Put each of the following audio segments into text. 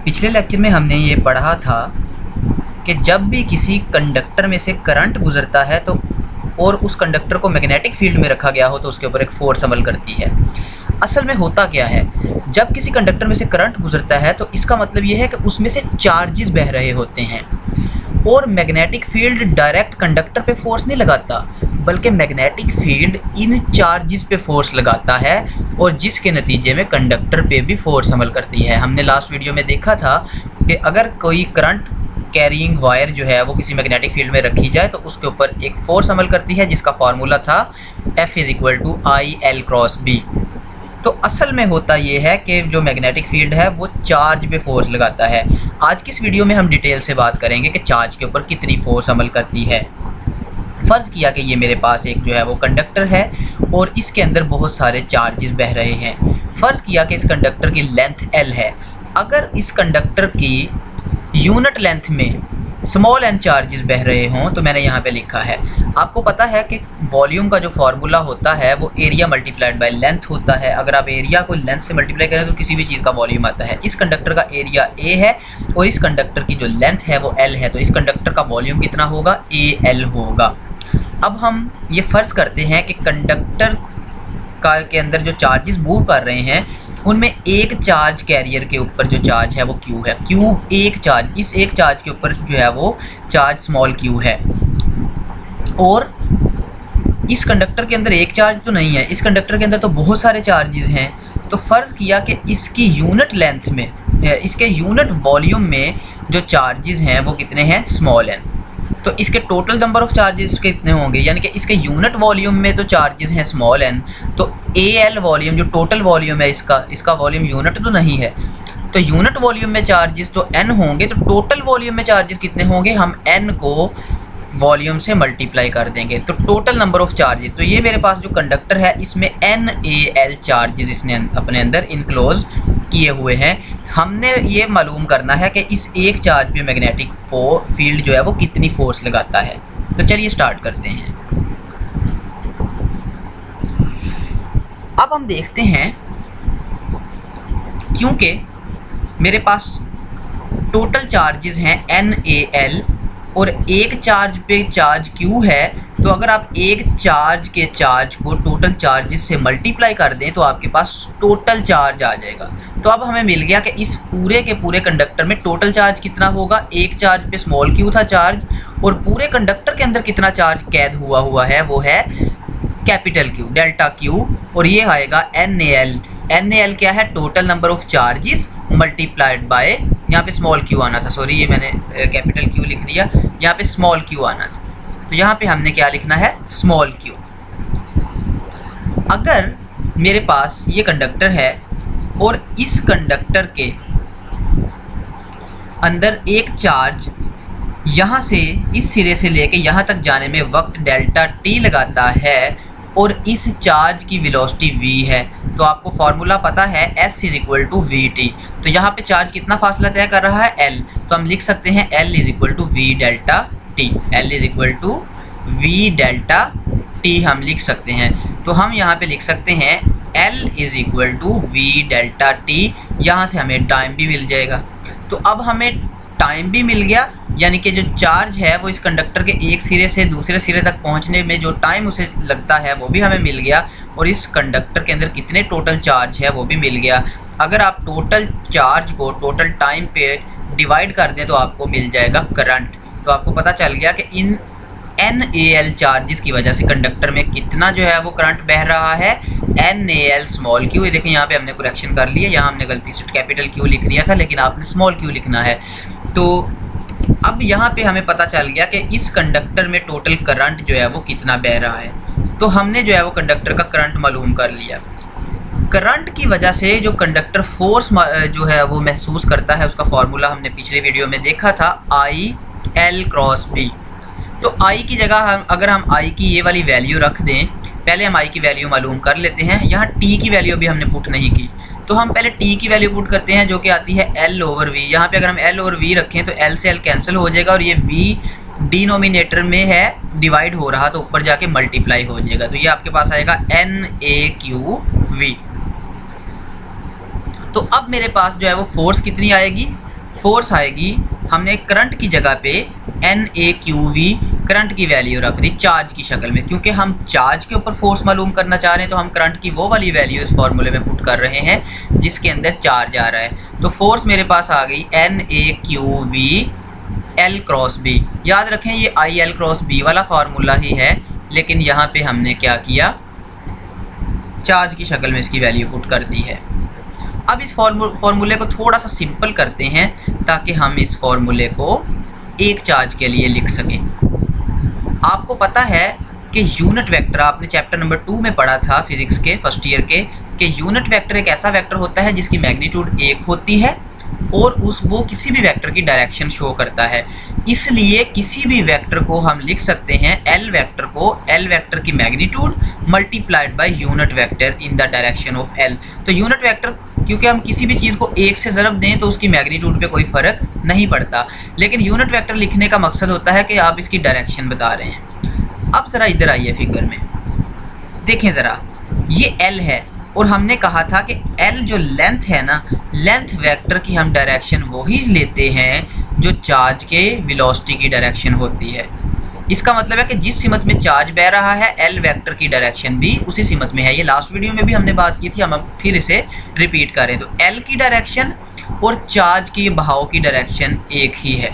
पिछले लेक्चर में हमने ये पढ़ा था कि जब भी किसी कंडक्टर में से करंट गुजरता है तो और उस कंडक्टर को मैग्नेटिक फील्ड में रखा गया हो तो उसके ऊपर एक फोर्स अमल करती है। असल में होता क्या है, जब किसी कंडक्टर में से करंट गुजरता है तो इसका मतलब ये है कि उसमें से चार्जेस बह रहे होते हैं और मैग्नेटिक फील्ड डायरेक्ट कंडक्टर पे फोर्स नहीं लगाता, बल्कि मैग्नेटिक फील्ड इन चार्जेस पे फोर्स लगाता है और जिसके नतीजे में कंडक्टर पे भी फोर्स अमल करती है। हमने लास्ट वीडियो में देखा था कि अगर कोई करंट कैरिंग वायर जो है वो किसी मैग्नेटिक फील्ड में रखी जाए तो उसके ऊपर एक फोर्स अमल करती है जिसका फार्मूला था F = I L × B। तो असल में होता ये है कि जो मैग्नेटिक फील्ड है वो चार्ज पे फोर्स लगाता है। आज की इस वीडियो में हम डिटेल से बात करेंगे कि चार्ज के ऊपर कितनी फोर्स अमल करती है। फ़र्ज़ किया कि ये मेरे पास एक जो है वो कंडक्टर है और इसके अंदर बहुत सारे चार्जेस बह रहे हैं। फ़र्ज़ किया कि इस कंडक्टर की लेंथ L है। अगर इस कंडक्टर की यूनिट लेंथ में स्मॉल n चार्जेस बह रहे हों तो मैंने यहाँ पे लिखा है, आपको पता है कि वॉल्यूम का जो फार्मूला होता है वो एरिया मल्टीप्लाइड बाय लेंथ होता है। अगर आप एरिया को लेंथ से मल्टीप्लाई करें तो किसी भी चीज़ का वॉल्यूम आता है। इस कंडक्टर का एरिया A है और इस कंडक्टर की जो लेंथ है वो L है, तो इस कंडक्टर का वॉल्यूम कितना होगा, AL होगा। अब हम ये फ़र्ज़ करते हैं कि कंडक्टर के अंदर जो चार्जेस मूव कर रहे हैं उनमें एक चार्ज कैरियर के ऊपर जो चार्ज है वो Q है। Q एक चार्ज, इस एक चार्ज के ऊपर जो है वो चार्ज स्मॉल q है और इस कंडक्टर के अंदर एक चार्ज तो नहीं है, इस कंडक्टर के अंदर तो बहुत सारे चार्जेस हैं। तो फ़र्ज़ किया कि इसकी यूनिट लेंथ में, इसके यूनिट वॉल्यूम में जो चार्जेस हैं वो कितने हैं, स्मॉल n। तो इसके टोटल नंबर ऑफ़ चार्जेस कितने होंगे, यानी कि इसके यूनिट वॉल्यूम में तो चार्जेस हैं स्मॉल n, तो AL वॉल्यूम जो टोटल वॉल्यूम है इसका वॉल्यूम यूनिट तो नहीं है, तो यूनिट वॉल्यूम में चार्जेस तो n होंगे, तो टोटल वॉल्यूम में चार्जेस कितने होंगे, हम n को वॉल्यूम से मल्टीप्लाई कर देंगे तो टोटल नंबर ऑफ़ चार्जेस। तो ये मेरे पास जो कंडक्टर है इसमें NaL चार्जेस इसने अपने अंदर इनक्लोज किए हुए हैं। हमने ये मालूम करना है कि इस एक चार्ज पे मैग्नेटिक फील्ड जो है वो कितनी फोर्स लगाता है। तो चलिए स्टार्ट करते हैं। अब हम देखते हैं, क्योंकि मेरे पास टोटल चार्जेस हैं NaL और एक चार्ज पे चार्ज Q है, तो अगर आप एक चार्ज के चार्ज को टोटल चार्जेस से मल्टीप्लाई कर दें तो आपके पास टोटल चार्ज आ जाएगा। तो अब हमें मिल गया कि इस पूरे के पूरे कंडक्टर में टोटल चार्ज कितना होगा, एक चार्ज पे स्मॉल q था चार्ज और पूरे कंडक्टर के अंदर कितना चार्ज कैद हुआ है वो है कैपिटल Q, डेल्टा Q, और ये आएगा NaL। NaL क्या है, total number of charges multiplied by, यहाँ पे स्मॉल q आना था, सॉरी ये मैंने कैपिटल Q लिख दिया, यहाँ पे स्मॉल q आना था, तो यहाँ पे हमने क्या लिखना है, स्मॉल q। अगर मेरे पास ये कंडक्टर है और इस कंडक्टर के अंदर एक चार्ज यहाँ से इस सिरे से लेके यहाँ तक जाने में वक्त डेल्टा t लगाता है और इस चार्ज की वेलोसिटी v है, तो आपको फार्मूला पता है S = vt। तो यहाँ पे चार्ज कितना फासला तय कर रहा है, L, तो हम लिख सकते हैं L = v delta t, L = v delta t हम लिख सकते हैं। तो हम यहाँ पे लिख सकते हैं L = v डेल्टा t, यहाँ से हमें टाइम भी मिल जाएगा। तो अब हमें टाइम भी मिल गया, यानी कि जो चार्ज है वो इस कंडक्टर के एक सिरे से दूसरे सिरे तक पहुंचने में जो टाइम उसे लगता है वो भी हमें मिल गया और इस कंडक्टर के अंदर कितने टोटल चार्ज है वो भी मिल गया। अगर आप टोटल चार्ज को टोटल टाइम पे डिवाइड कर दें तो आपको मिल जाएगा करंट। तो आपको पता चल गया कि इन NaL चार्जेस की वजह से कंडक्टर में कितना जो है वो करंट बह रहा है, NaL स्मॉल q। ये देखिए यहाँ पे हमने करेक्शन कर लिया, यहाँ हमने गलती से कैपिटल Q लिख दिया था लेकिन आपने स्मॉल q लिखना है। तो अब यहाँ पे हमें पता चल गया कि इस कंडक्टर में टोटल करंट जो है वो कितना बह रहा है। तो हमने जो है वो कंडक्टर का करंट मालूम कर लिया। करंट की वजह से जो कंडक्टर फोर्स जो है वो महसूस करता है उसका फार्मूला हमने पिछले वीडियो में देखा था, IL × B। तो I की जगह अगर हम I की ये वाली वैल्यू रख दें, पहले हम I की वैल्यू मालूम कर लेते हैं। यहाँ T की वैल्यू भी हमने पुट नहीं की, तो हम पहले T की वैल्यू पुट करते हैं जो कि आती है L/V। यहाँ पे अगर हम L/V रखें तो L से L कैंसिल हो जाएगा और ये V डिनोमिनेटर में है, डिवाइड हो रहा तो ऊपर जाके मल्टीप्लाई हो जाएगा, तो ये आपके पास आएगा NaQV। तो अब मेरे पास जो है वो फोर्स कितनी आएगी, फोर्स आएगी, हमने करंट की जगह पे NaQV करंट की वैल्यू रख दी चार्ज की शक्ल में, क्योंकि हम चार्ज के ऊपर फोर्स मालूम करना चाह रहे हैं तो हम करंट की वो वाली वैल्यू इस फॉर्मूले में पुट कर रहे हैं जिसके अंदर चार्ज आ रहा है। तो फोर्स मेरे पास आ गई NaQV L क्रॉस B। याद रखें ये IL क्रॉस B वाला फार्मूला ही है, लेकिन यहाँ पे हमने क्या किया, चार्ज की शक्ल में इसकी वैल्यू पुट कर दी है। अब इस फॉर्मूले को थोड़ा सा सिंपल करते हैं ताकि हम इस फॉर्मूले को एक चार्ज के लिए लिख सकें। आपको पता है कि यूनिट वेक्टर आपने चैप्टर नंबर 2 में पढ़ा था फिजिक्स के फर्स्ट ईयर के, कि यूनिट वेक्टर एक ऐसा वेक्टर होता है जिसकी मैग्नीट्यूड 1 होती है और वो किसी भी वेक्टर की डायरेक्शन शो करता है। इसलिए किसी भी वेक्टर को हम लिख सकते हैं L वेक्टर को L वेक्टर की magnitude multiplied by unit vector in the direction of L। तो यूनिट वेक्टर, क्योंकि हम किसी भी चीज़ को 1 से ज़रब दें तो उसकी मैग्नीट्यूड पे कोई फ़र्क नहीं पड़ता, लेकिन यूनिट वेक्टर लिखने का मकसद होता है कि आप इसकी डायरेक्शन बता रहे हैं। अब ज़रा इधर आइए फिगर में, देखें ज़रा, ये L है और हमने कहा था कि L जो लेंथ है ना, लेंथ वेक्टर की हम डायरेक्शन वही लेते हैं जो चार्ज के वेलोसिटी की डायरेक्शन होती है। इसका मतलब है कि जिस सिमत में चार्ज बह रहा है L वेक्टर की डायरेक्शन भी उसी सिमत में है। ये लास्ट वीडियो में भी हमने बात की थी, हम अब फिर इसे रिपीट करें। तो L की डायरेक्शन और चार्ज की बहाव की डायरेक्शन एक ही है।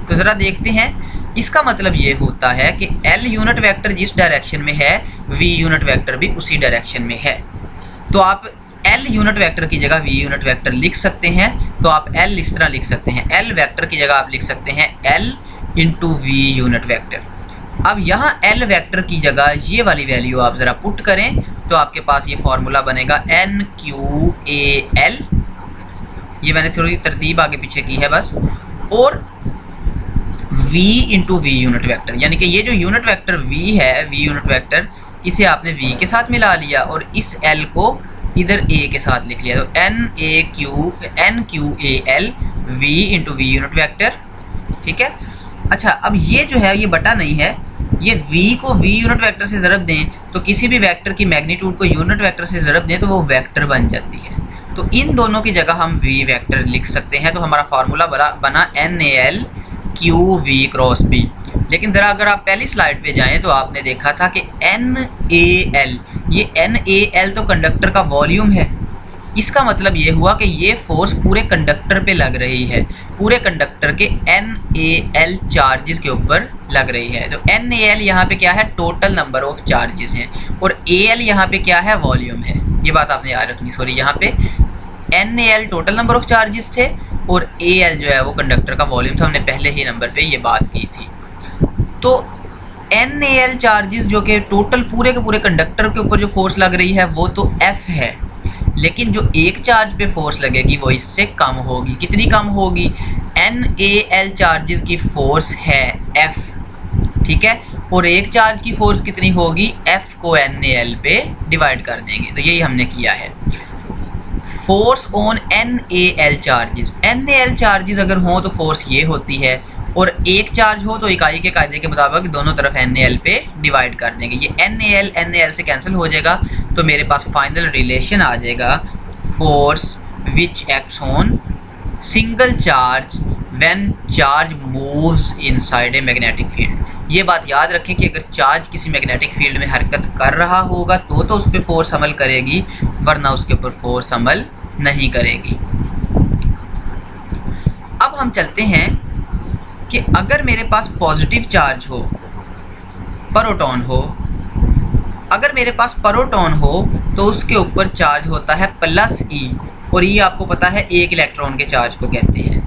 तो ज़रा देखते हैं, इसका मतलब ये होता है कि L यूनिट वेक्टर जिस डायरेक्शन में है V यूनिट वेक्टर भी उसी डायरेक्शन में है। तो आप L यूनिट वेक्टर की जगह V यूनिट वेक्टर लिख सकते हैं। तो आप L इस तरह लिख सकते हैं, L वेक्टर की जगह आप लिख सकते हैं L into V unit vector. अब यहाँ L वेक्टर की जगह ये वाली वैल्यू आप ज़रा पुट करें तो आपके पास ये फॉर्मूला बनेगा NQAL। ये मैंने थोड़ी तरतीब आगे पीछे की है बस, और V into V unit vector, यानी कि ये जो यूनिट वेक्टर V है, V यूनिट वेक्टर, इसे आपने V के साथ मिला लिया और इस L को इधर A के साथ लिख लिया। तो NQAL V into V unit vector, ठीक है। अच्छा, अब ये जो है ये बटा नहीं है, ये V को V यूनिट वेक्टर से ज़रब दें तो किसी भी वेक्टर की मैग्नीट्यूड को यूनिट वेक्टर से ज़रब दें तो वो वेक्टर बन जाती है। तो इन दोनों की जगह हम V वेक्टर लिख सकते हैं। तो हमारा फार्मूला बना NAL QV क्रॉस B। लेकिन ज़रा अगर आप पहली स्लाइड पे जाएं तो आपने देखा था कि NAL, ये NAL तो कंडक्टर का वॉल्यूम है। इसका मतलब ये हुआ कि ये फोर्स पूरे कंडक्टर पे लग रही है, पूरे कंडक्टर के NAL चार्जेस के ऊपर लग रही है। तो NAL यहाँ पे क्या है, टोटल नंबर ऑफ चार्जेस हैं, और AL यहाँ पे क्या है, वॉल्यूम है। ये बात आपने याद रखनी। सॉरी, यहाँ पे NAL total number of charges थे और AL जो है वो कंडक्टर का वॉल्यूम था। हमने पहले ही नंबर पे ये बात की थी। तो NAL चार्जेस जो कि टोटल पूरे के पूरे कंडक्टर के ऊपर जो फोर्स लग रही है वो तो F है, लेकिन जो एक चार्ज पे फोर्स लगेगी वो इससे कम होगी। कितनी कम होगी, NAL चार्जेस की फोर्स है F, ठीक है, और एक चार्ज की फोर्स कितनी होगी, F को NAL पे डिवाइड कर देंगे। तो यही हमने किया है। Force on NAL charges, NAL charges अगर हो तो फोर्स ये होती है, और एक चार्ज हो तो इकाई के कायदे के मुताबिक दोनों तरफ NAL पे डिवाइड कर देंगे। ये NAL से कैंसिल हो जाएगा तो मेरे पास फाइनल रिलेशन आ जाएगा, force which acts on single charge when charge moves inside a magnetic field. ये बात याद रखें कि अगर चार्ज किसी मैग्नेटिक फील्ड में हरकत कर रहा होगा तो उस पर फोर्स अमल करेगी, वरना उसके ऊपर फोर्स अमल नहीं करेगी। अब हम चलते हैं कि अगर मेरे पास पॉजिटिव चार्ज हो, प्रोटॉन हो, अगर मेरे पास प्रोटॉन हो तो उसके ऊपर चार्ज होता है +E, और ये आपको पता है एक इलेक्ट्रॉन के चार्ज को कहते हैं।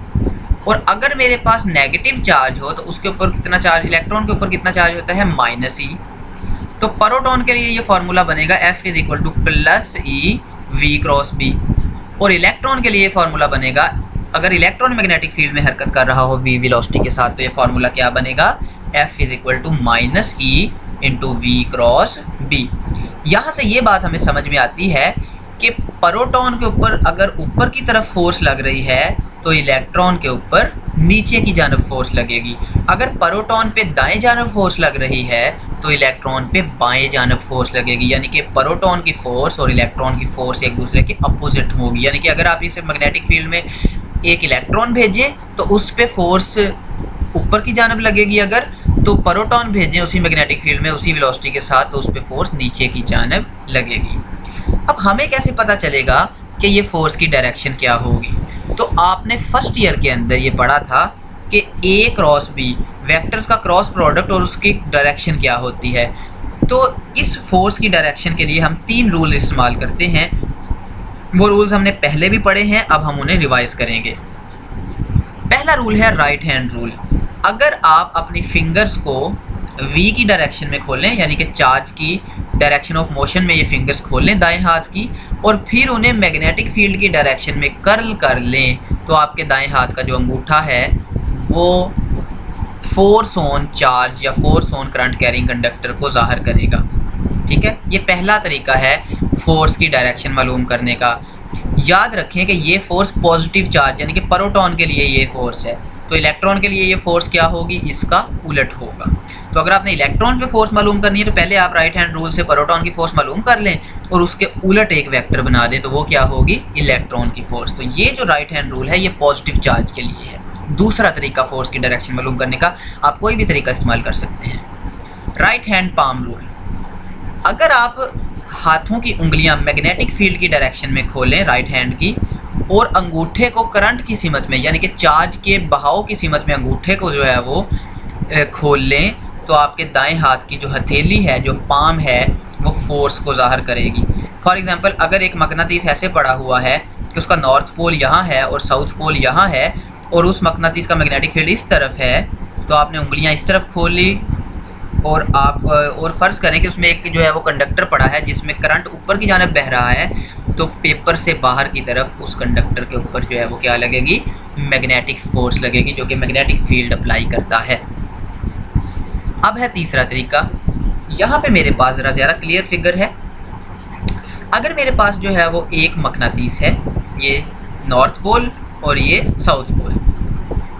और अगर मेरे पास नेगेटिव चार्ज हो तो उसके ऊपर कितना चार्ज, इलेक्ट्रॉन के ऊपर कितना चार्ज होता है, -E। तो प्रोटॉन के लिए ये फॉर्मूला बनेगा F = +E V cross B, और इलेक्ट्रॉन के लिए फॉर्मूला बनेगा, अगर इलेक्ट्रॉन मैग्नेटिक फील्ड में हरकत कर रहा हो V वेलोसिटी के साथ, तो ये फार्मूला क्या बनेगा, F = -E × V cross B। यहाँ से ये बात हमें समझ में आती है कि प्रोटॉन के ऊपर अगर ऊपर की तरफ फोर्स लग रही है तो इलेक्ट्रॉन के ऊपर नीचे की जानब फोर्स लगेगी। अगर प्रोटॉन पे दाएं जानब फोर्स लग रही है तो इलेक्ट्रॉन पे बाएं जानब फोर्स लगेगी, यानी कि प्रोटॉन की फोर्स और इलेक्ट्रॉन की फोर्स एक दूसरे के अपोजिट होगी। यानी कि अगर आप इसे मैग्नेटिक फील्ड में एक इलेक्ट्रॉन भेजें तो उस पे फोर्स ऊपर की जानब लगेगी, अगर तो प्रोटॉन भेजें उसी मैग्नेटिक फील्ड में उसी वेलोसिटी के साथ तो उस पे फोर्स नीचे की जानब लगेगी। अब हमें कैसे पता चलेगा कि ये फोर्स की डायरेक्शन क्या होगी? तो आपने फर्स्ट ईयर के अंदर ये पढ़ा था कि ए क्रॉस बी वेक्टर्स का क्रॉस प्रोडक्ट और उसकी डायरेक्शन क्या होती है। तो इस फोर्स की डायरेक्शन के लिए हम 3 रूल इस्तेमाल करते हैं। वो रूल्स हमने पहले भी पढ़े हैं, अब हम उन्हें रिवाइज करेंगे। पहला रूल है राइट हैंड रूल। अगर आप अपनी फिंगर्स को वी की डायरेक्शन में खोलें, यानी कि चार्ज की डायरेक्शन ऑफ मोशन में ये फिंगर्स खोलें दाएं हाथ की, और फिर उन्हें मैग्नेटिक फील्ड की डायरेक्शन में कर्ल कर लें, तो आपके दाएं हाथ का जो अंगूठा है वो फोर्स ऑन चार्ज या force on current carrying conductor को ज़ाहिर करेगा। ठीक है, ये पहला तरीका है फोर्स की डायरेक्शन मालूम करने का। याद रखें कि ये फोर्स पॉजिटिव चार्ज यानी कि प्रोटॉन के लिए ये फोर्स है, तो इलेक्ट्रॉन के लिए ये फोर्स क्या होगी? इसका उलट होगा। तो अगर आपने इलेक्ट्रॉन पे फोर्स मालूम करनी है तो पहले आप राइट हैंड रूल से प्रोटॉन की फोर्स मालूम कर लें और उसके उलट एक वेक्टर बना दें, तो वो क्या होगी? इलेक्ट्रॉन की फोर्स। तो ये जो राइट हैंड रूल है ये पॉजिटिव चार्ज के लिए है। दूसरा तरीका फोर्स की डायरेक्शन मालूम करने का, आप कोई भी तरीका इस्तेमाल कर सकते हैं। Right hand palm rule. अगर आप हाथों की उंगलियां मैग्नेटिक फील्ड की डायरेक्शन में खोलें राइट हैंड की, और अंगूठे को करंट की सीमत में यानी कि चार्ज के बहाव की सीमत में अंगूठे को जो है वो खोल लें, तो आपके दाएं हाथ की जो हथेली है, जो पाम है, वो फोर्स को ज़ाहिर करेगी। फॉर एग्जांपल, अगर एक मकनातीस ऐसे पड़ा हुआ है कि उसका नॉर्थ पोल यहाँ है और साउथ पोल यहाँ है, और उस मकनातीस का मैग्नेटिक फील्ड इस तरफ है, तो आपने उंगलियाँ इस तरफ खोल ली और आप और फ़र्ज़ करें कि उसमें एक जो है वो कंडक्टर पड़ा है जिसमें करंट ऊपर की जानब बह रहा है, तो पेपर से बाहर की तरफ उस कंडक्टर के ऊपर जो है वो क्या लगेगी? मैग्नेटिक फोर्स लगेगी, जो कि मैग्नेटिक फील्ड अप्लाई करता है। अब है तीसरा तरीका। यहाँ पे मेरे पास ज़रा ज़्यादा क्लियर फिगर है। अगर मेरे पास जो है वो एक मकनातीस है, ये नॉर्थ पोल और ये साउथ पोल,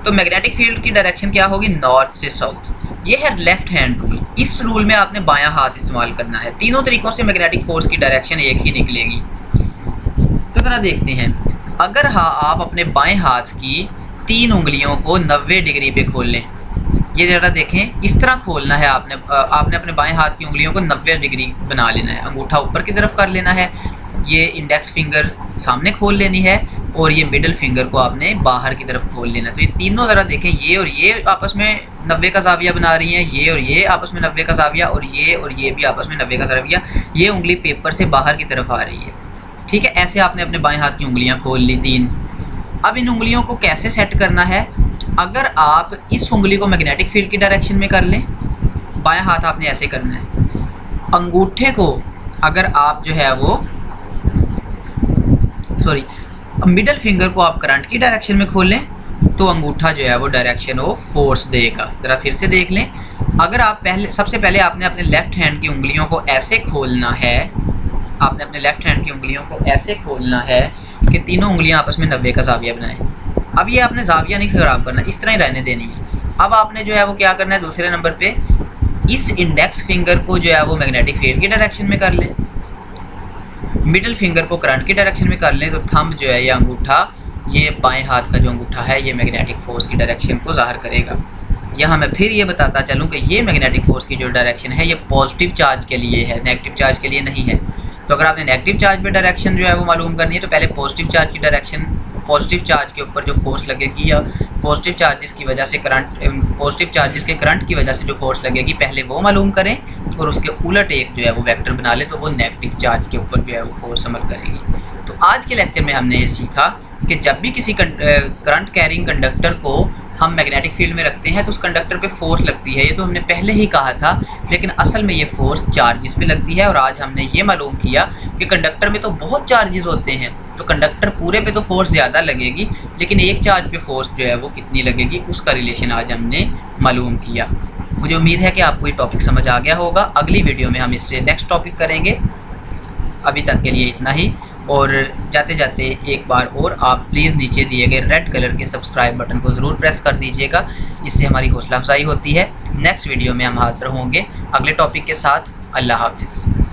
तो मैग्नेटिक फील्ड की डायरेक्शन क्या होगी? नॉर्थ से साउथ। ये है लेफ्ट हैंड रूल। इस रूल में आपने बायां हाथ इस्तेमाल करना है। तीनों तरीकों से मैग्नेटिक फोर्स की डायरेक्शन एक ही निकलेगी। तो ज़रा देखते हैं। अगर आप अपने बाएं हाथ की 3 उंगलियों को 90 डिग्री पे खोल लें, ये ज़रा देखें, इस तरह खोलना है आपने अपने बाएं हाथ की उंगलियों को 90 डिग्री बना लेना है। अंगूठा ऊपर की तरफ कर लेना है, ये इंडेक्स फिंगर सामने खोल लेनी है, और ये मिडिल फिंगर को आपने बाहर की तरफ खोल लेना है। तो ये तीनों ज़रा देखें, ये और ये आपस में 90 का ज़ाविया बना रही हैं, ये और ये आपस में 90 का ज़ाविया, और ये भी आपस में 90 का ज़ाविया। ये उंगली पेपर से बाहर की तरफ आ रही है। ठीक है, ऐसे आपने अपने बाएं हाथ की उंगलियां खोल ली 3। अब इन उंगलियों को कैसे सेट करना है? अगर आप इस उंगली को मैग्नेटिक फील्ड की डायरेक्शन में कर लें, बायां हाथ आपने ऐसे करना है। अंगूठे को अगर आप जो है वो मिडल फिंगर को आप करंट की डायरेक्शन में खोल लें, तो अंगूठा जो है वो डायरेक्शन ऑफ फोर्स देगा। ज़रा फिर से देख लें। अगर आप सबसे पहले आपने अपने लेफ्ट हैंड की उंगलियों को ऐसे खोलना है, आपने अपने लेफ्ट हैंड की उंगलियों को ऐसे खोलना है कि तीनों उंगलियां आपस में 90 का ज़ाविया बनाएं। अब ये आपने ज़ाविया नहीं ख़राब करना, इस तरह ही रहने देनी है। अब आपने जो है वो क्या करना है? दूसरे नंबर पे इस इंडेक्स फिंगर को जो है वो मैग्नेटिक फील्ड की डायरेक्शन में कर लें, मिडिल फिंगर को करंट की डायरेक्शन में कर लें, तो थंब जो है ये अंगूठा, ये बाएं हाथ का जो अंगूठा है, ये मैग्नेटिक फोर्स की डायरेक्शन को ज़ाहिर करेगा। यहाँ मैं फिर ये बताता चलूँ कि ये मैग्नेटिक फोर्स की जो डायरेक्शन है ये पॉजिटिव चार्ज के लिए है, नेगेटिव चार्ज के लिए नहीं है। तो अगर आपने नेगेटिव चार्ज पे डायरेक्शन जो है वो मालूम करनी है, तो पहले पॉजिटिव चार्ज की डायरेक्शन, पॉजिटिव चार्ज के ऊपर जो फोर्स लगेगी या पॉजिटिव चार्जेस की वजह से पॉजिटिव चार्जेस के करंट की वजह से जो फोर्स लगेगी, पहले वो मालूम करें, और उसके उलट एक जो है वो वेक्टर बना लें, तो वो नेगेटिव चार्ज के ऊपर जो है वो फोर्स अमल करेगी। तो आज के लेक्चर में हमने ये सीखा कि जब भी किसी करंट कैरिंग कंडक्टर को हम मैग्नेटिक फील्ड में रखते हैं तो उस कंडक्टर पे फोर्स लगती है। ये तो हमने पहले ही कहा था, लेकिन असल में ये फोर्स चार्जेस पे लगती है। और आज हमने ये मालूम किया कि कंडक्टर में तो बहुत चार्जेस होते हैं, तो कंडक्टर पूरे पे तो फोर्स ज़्यादा लगेगी, लेकिन एक चार्ज पे फोर्स जो है वो कितनी लगेगी, उसका रिलेशन आज हमने मालूम किया। मुझे उम्मीद है कि आपको ये टॉपिक समझ आ गया होगा। अगली वीडियो में हम इससे नेक्स्ट टॉपिक करेंगे। अभी तक के लिए इतना ही, और जाते जाते एक बार और आप प्लीज़ नीचे दिए गए रेड कलर के सब्सक्राइब बटन को ज़रूर प्रेस कर दीजिएगा, इससे हमारी हौसला अफजाई होती है। नेक्स्ट वीडियो में हम हाज़िर होंगे अगले टॉपिक के साथ। अल्लाह हाफिज़।